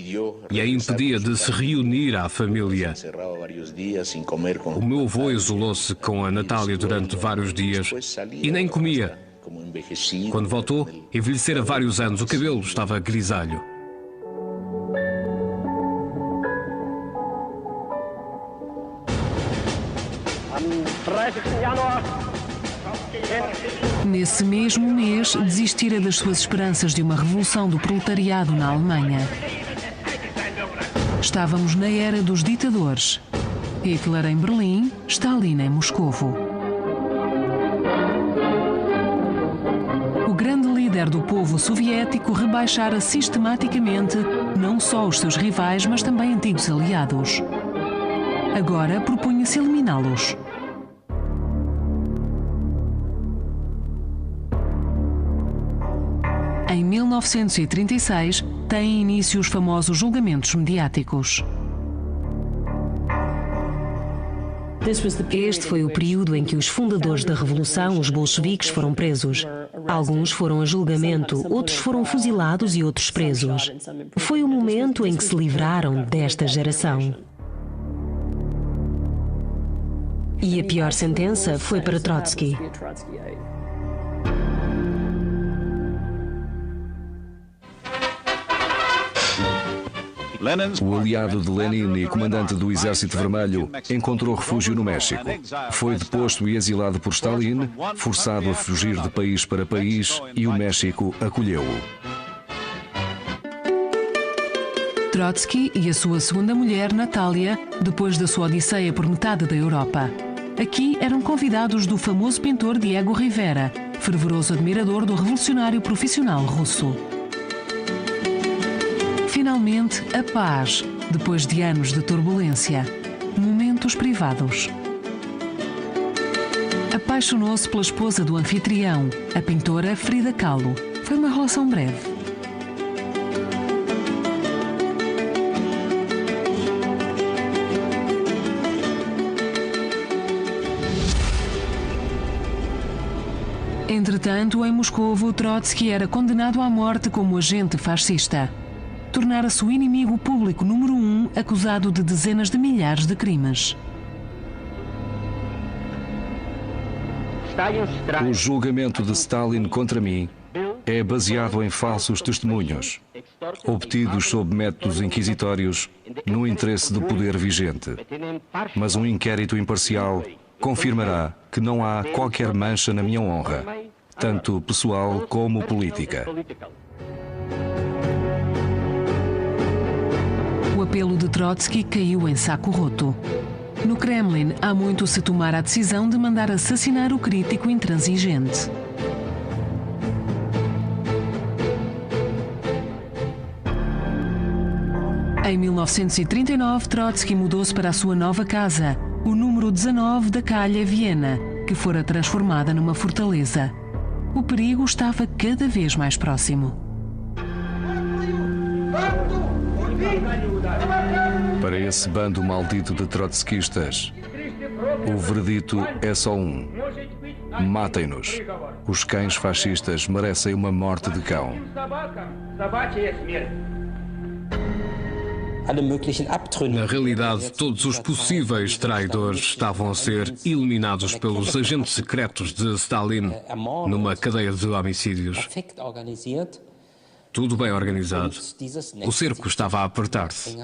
e a impedia de se reunir à família. O meu avô isolou-se com a Natália durante vários dias e nem comia. Quando voltou, envelhecera vários anos, o cabelo estava grisalho. Nesse mesmo mês, desistira das suas esperanças de uma revolução do proletariado na Alemanha. Estávamos na era dos ditadores. Hitler em Berlim, Stalin em Moscovo. O grande líder do povo soviético rebaixara sistematicamente não só os seus rivais, mas também antigos aliados. Agora propunha-se eliminá-los. Em 1936, têm início os famosos julgamentos mediáticos. Este foi o período em que os fundadores da Revolução, os bolcheviques, foram presos. Alguns foram a julgamento, outros foram fuzilados e outros presos. Foi o momento em que se livraram desta geração. E a pior sentença foi para Trotsky. O aliado de Lenin e comandante do Exército Vermelho encontrou refúgio no México. Foi deposto e exilado por Stalin, forçado a fugir de país para país, e o México acolheu-o. Trotsky e a sua segunda mulher, Natália, depois da sua odisseia por metade da Europa. Aqui eram convidados do famoso pintor Diego Rivera, fervoroso admirador do revolucionário profissional russo. Finalmente, a paz, depois de anos de turbulência. Momentos privados. Apaixonou-se pela esposa do anfitrião, a pintora Frida Kahlo. Foi uma relação breve. Entretanto, em Moscovo, Trotsky era condenado à morte como agente fascista. Tornara-se o inimigo público número 1, acusado de dezenas de milhares de crimes. O julgamento de Stalin contra mim é baseado em falsos testemunhos, obtidos sob métodos inquisitórios no interesse do poder vigente. Mas um inquérito imparcial confirmará que não há qualquer mancha na minha honra, tanto pessoal como política. O apelo de Trotsky caiu em saco roto. No Kremlin, há muito se tomara a decisão de mandar assassinar o crítico intransigente. Em 1939, Trotsky mudou-se para a sua nova casa, o número 19 da Calha, Viena, que fora transformada numa fortaleza. O perigo estava cada vez mais próximo. Para esse bando maldito de trotskistas, o veredito é só um: matem-nos. Os cães fascistas merecem uma morte de cão. Na realidade, todos os possíveis traidores estavam a ser eliminados pelos agentes secretos de Stalin numa cadeia de homicídios. Tudo bem organizado. O cerco estava a apertar-se.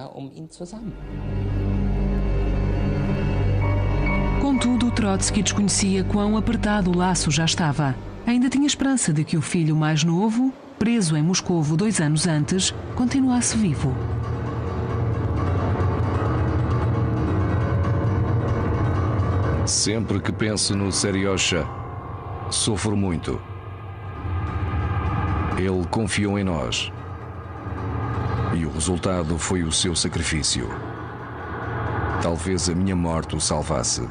Contudo, Trotsky desconhecia quão apertado o laço já estava. Ainda tinha esperança de que o filho mais novo, preso em Moscovo 2 anos antes, continuasse vivo. Sempre que penso no Seriosha, sofro muito. Ele confiou em nós. E o resultado foi o seu sacrifício. Talvez a minha morte o salvasse.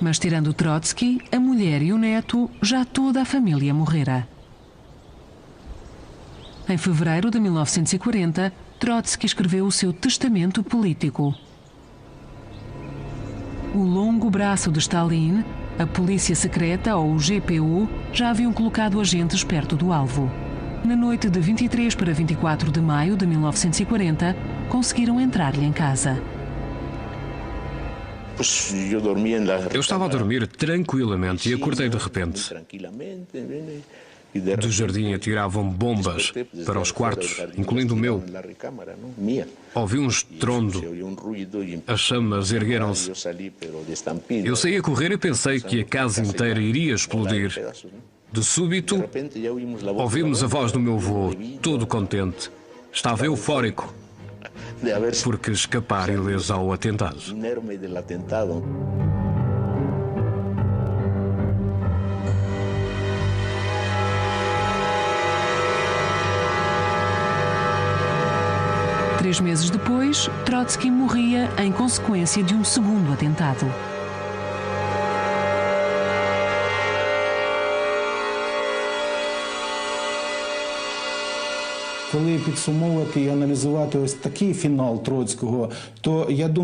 Mas tirando Trotsky, a mulher e o neto, já toda a família morrera. Em fevereiro de 1940, Trotsky escreveu o seu testamento político. O longo braço de Stalin, a polícia secreta ou o GPU, já haviam colocado agentes perto do alvo. Na noite de 23 para 24 de maio de 1940, conseguiram entrar-lhe em casa. Eu estava a dormir tranquilamente e acordei de repente. Do jardim atiravam bombas para os quartos, incluindo o meu. Ouvi um estrondo. As chamas ergueram-se. Eu saí a correr e pensei que a casa inteira iria explodir. De súbito, ouvimos a voz do meu avô, todo contente. Estava eufórico, porque escapara ileso ao atentado. 3 meses depois, Trotsky morria em consequência de um segundo atentado.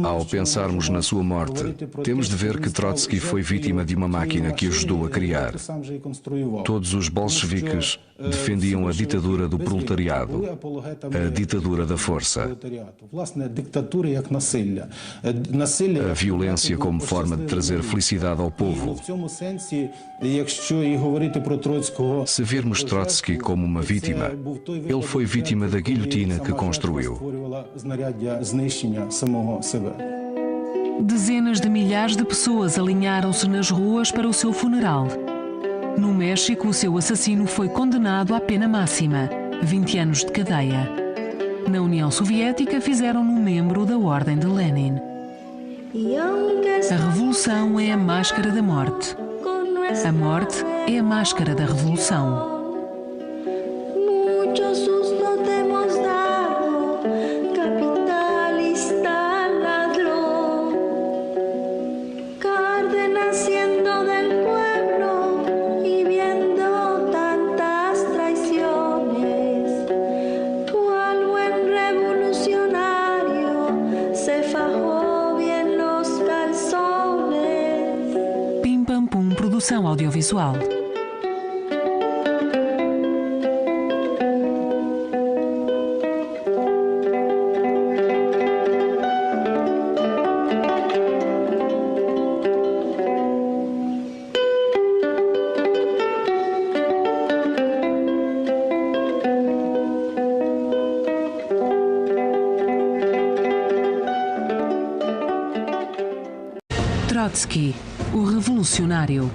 Ao pensarmos na sua morte, temos de ver que Trotsky foi vítima de uma máquina que ajudou a criar. Todos os bolcheviques defendiam a ditadura do proletariado, a ditadura da força. A violência como forma de trazer felicidade ao povo. Se virmos Trotsky como uma vítima, ele foi vítima da guilhotina que construiu. Dezenas de milhares de pessoas alinharam-se nas ruas para o seu funeral. No México, o seu assassino foi condenado à pena máxima, 20 anos de cadeia. Na União Soviética, fizeram-no membro da Ordem de Lenin. A revolução é a máscara da morte. A morte é a máscara da revolução. Produção audiovisual. Trotsky, o revolucionário.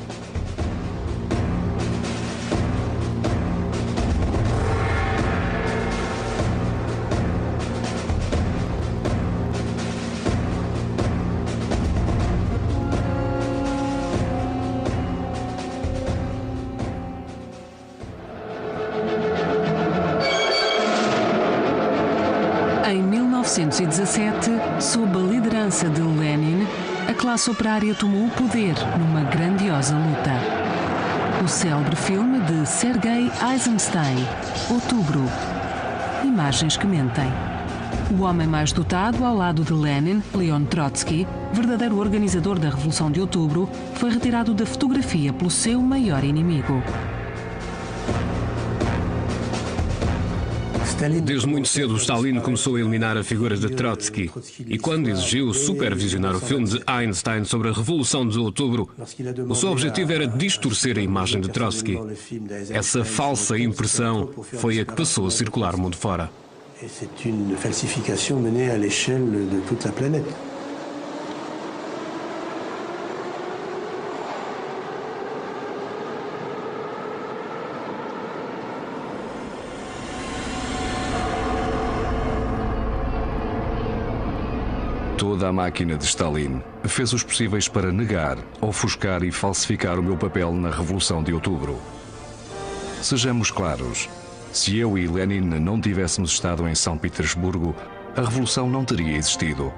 Em 1917, sob a liderança de Lenin, a classe operária tomou o poder numa grandiosa luta. O célebre filme de Sergei Eisenstein, Outubro. Imagens que mentem. O homem mais dotado ao lado de Lenin, Leon Trotsky, verdadeiro organizador da Revolução de Outubro, foi retirado da fotografia pelo seu maior inimigo. Desde muito cedo, Stalin começou a eliminar a figura de Trotsky. E quando exigiu supervisionar o filme de Einstein sobre a Revolução de Outubro, o seu objetivo era distorcer a imagem de Trotsky. Essa falsa impressão foi a que passou a circular mundo fora. C'est une falsification menée à l'échelle de toute la planète. Toda a máquina de Stalin fez os possíveis para negar, ofuscar e falsificar o meu papel na Revolução de Outubro. Sejamos claros, se eu e Lenin não tivéssemos estado em São Petersburgo, a Revolução não teria existido.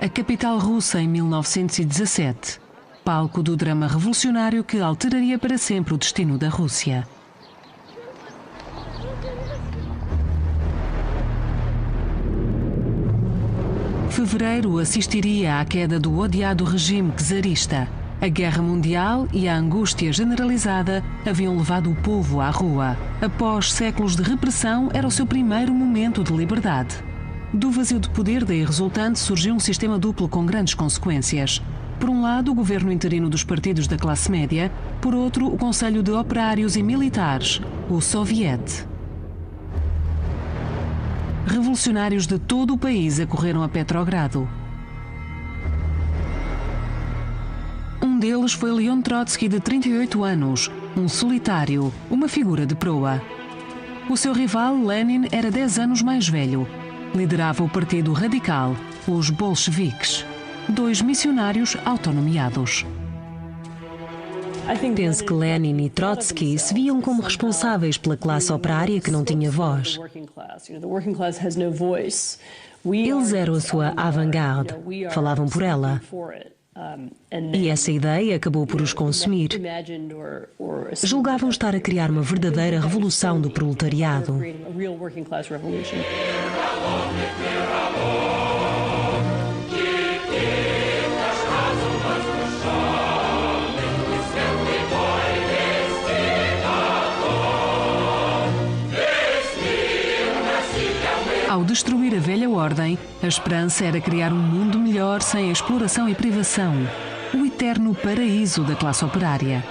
A capital russa em 1917. Palco do drama revolucionário que alteraria para sempre o destino da Rússia. Fevereiro assistiria à queda do odiado regime czarista. A guerra mundial e a angústia generalizada haviam levado o povo à rua. Após séculos de repressão, era o seu primeiro momento de liberdade. Do vazio de poder daí resultante surgiu um sistema duplo com grandes consequências. Por um lado, o governo interino dos partidos da classe média, por outro, o Conselho de Operários e Militares, o Soviet. Revolucionários de todo o país acorreram a Petrogrado. Um deles foi Leon Trotsky, de 38 anos, um solitário, uma figura de proa. O seu rival, Lenin, era 10 anos mais velho. Liderava o partido radical, os bolcheviques, 2 missionários autonomeados. Penso que Lenin e Trotsky se viam como responsáveis pela classe operária que não tinha voz. Eles eram a sua avant-garde, falavam por ela. E essa ideia acabou por os consumir. Julgavam estar a criar uma verdadeira revolução do proletariado. Ao destruir a velha ordem, a esperança era criar um mundo melhor sem exploração e privação. O eterno paraíso da classe operária.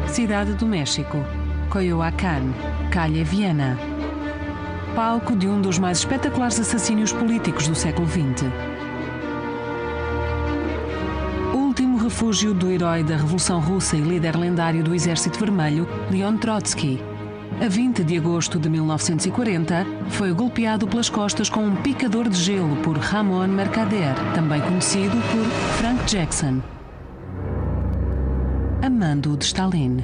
Cidade do México, Coyoacán, Calha Viana. Palco de um dos mais espetaculares assassínios políticos do século XX. O último refúgio do herói da Revolução Russa e líder lendário do Exército Vermelho, Leon Trotsky. A 20 de agosto de 1940, foi golpeado pelas costas com um picador de gelo por Ramón Mercader, também conhecido por Frank Jackson. A mando de Stalin.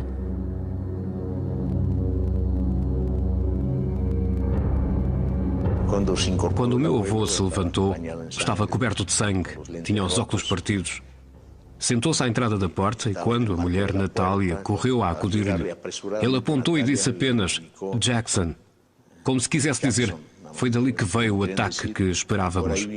Quando o meu avô se levantou, estava coberto de sangue, tinha os óculos partidos. Sentou-se à entrada da porta e quando a mulher Natália correu a acudir-lhe, ele apontou e disse apenas Jackson, como se quisesse dizer, foi dali que veio o ataque que esperávamos.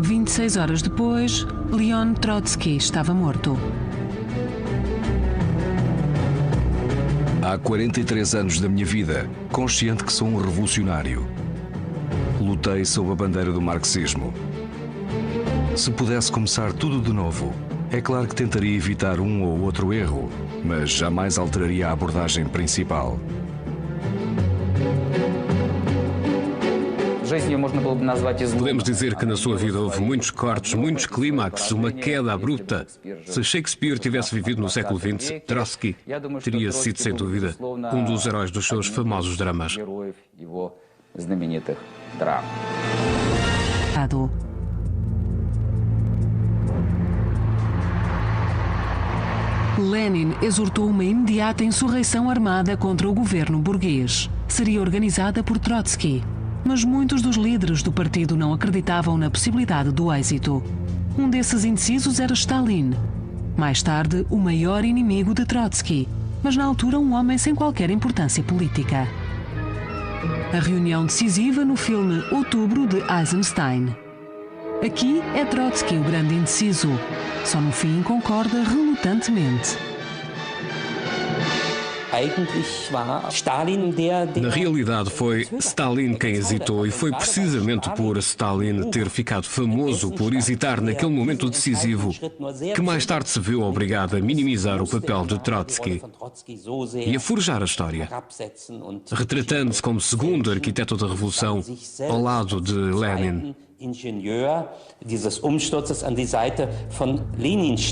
26 horas depois, Leon Trotsky estava morto. Há 43 anos da minha vida, consciente que sou um revolucionário. Lutei sob a bandeira do marxismo. Se pudesse começar tudo de novo, é claro que tentaria evitar um ou outro erro, mas jamais alteraria a abordagem principal. Podemos dizer que na sua vida houve muitos cortes, muitos clímaxes, uma queda abrupta. Se Shakespeare tivesse vivido no século XX, Trotsky teria sido, sem dúvida, um dos heróis dos seus famosos dramas. Lenin exortou uma imediata insurreição armada contra o governo burguês. Seria organizada por Trotsky. Mas muitos dos líderes do partido não acreditavam na possibilidade do êxito. Um desses indecisos era Stalin. Mais tarde, o maior inimigo de Trotsky, mas na altura um homem sem qualquer importância política. A reunião decisiva no filme Outubro de Eisenstein. Aqui é Trotsky o grande indeciso. Só no fim concorda relutantemente. Na realidade, foi Stalin quem hesitou e foi precisamente por Stalin ter ficado famoso por hesitar naquele momento decisivo que mais tarde se viu obrigado a minimizar o papel de Trotsky e a forjar a história, retratando-se como segundo arquiteto da Revolução ao lado de Lenin.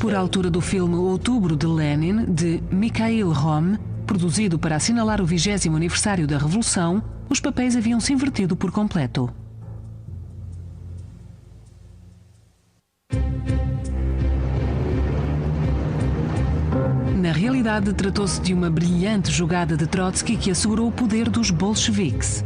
Por altura do filme Outubro de Lenin, de Mikhail Rohm, produzido para assinalar o 20º aniversário da Revolução, os papéis haviam-se invertido por completo. Na realidade, tratou-se de uma brilhante jogada de Trotsky que assegurou o poder dos bolcheviques.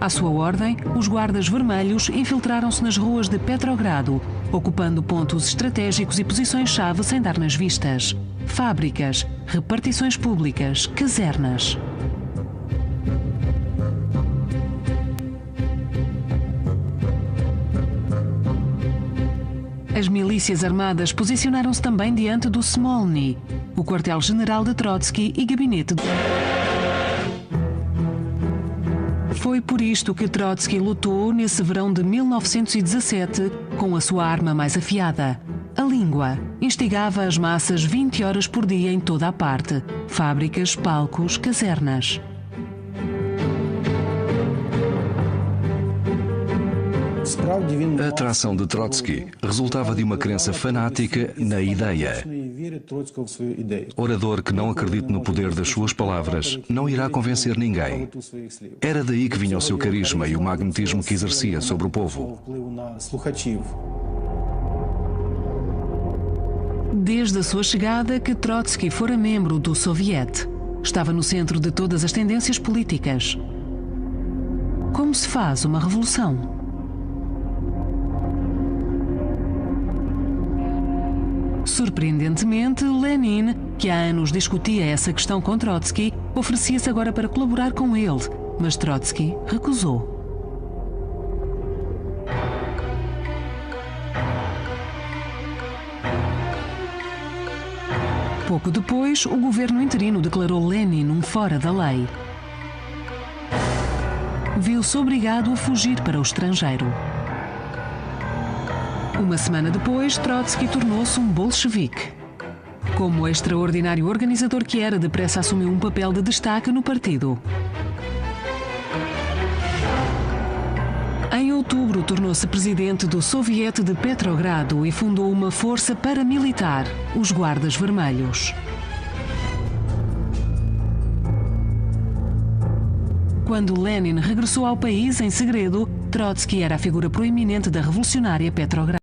À sua ordem, os guardas vermelhos infiltraram-se nas ruas de Petrogrado, ocupando pontos estratégicos e posições-chave sem dar nas vistas. Fábricas, repartições públicas, casernas. As milícias armadas posicionaram-se também diante do Smolny, o quartel-general de Trotsky e gabinete de... Foi por isto que Trotsky lutou nesse verão de 1917 com a sua arma mais afiada. A língua instigava as massas 20 horas por dia em toda a parte. Fábricas, palcos, casernas. A atração de Trotsky resultava de uma crença fanática na ideia. Orador que não acredite no poder das suas palavras não irá convencer ninguém. Era daí que vinha o seu carisma e o magnetismo que exercia sobre o povo. Desde a sua chegada que Trotsky fora membro do Soviet. Estava no centro de todas as tendências políticas. Como se faz uma revolução? Surpreendentemente, Lenin, que há anos discutia essa questão com Trotsky, oferecia-se agora para colaborar com ele, mas Trotsky recusou. Pouco depois, o governo interino declarou Lenin um fora da lei. Viu-se obrigado a fugir para o estrangeiro. Uma semana depois, Trotsky tornou-se um bolchevique. Como extraordinário organizador que era, depressa assumiu um papel de destaque no partido. Em outubro, tornou-se presidente do Soviet de Petrogrado e fundou uma força paramilitar, os Guardas Vermelhos. Quando Lenin regressou ao país em segredo, Trotsky era a figura proeminente da revolucionária Petrogrado.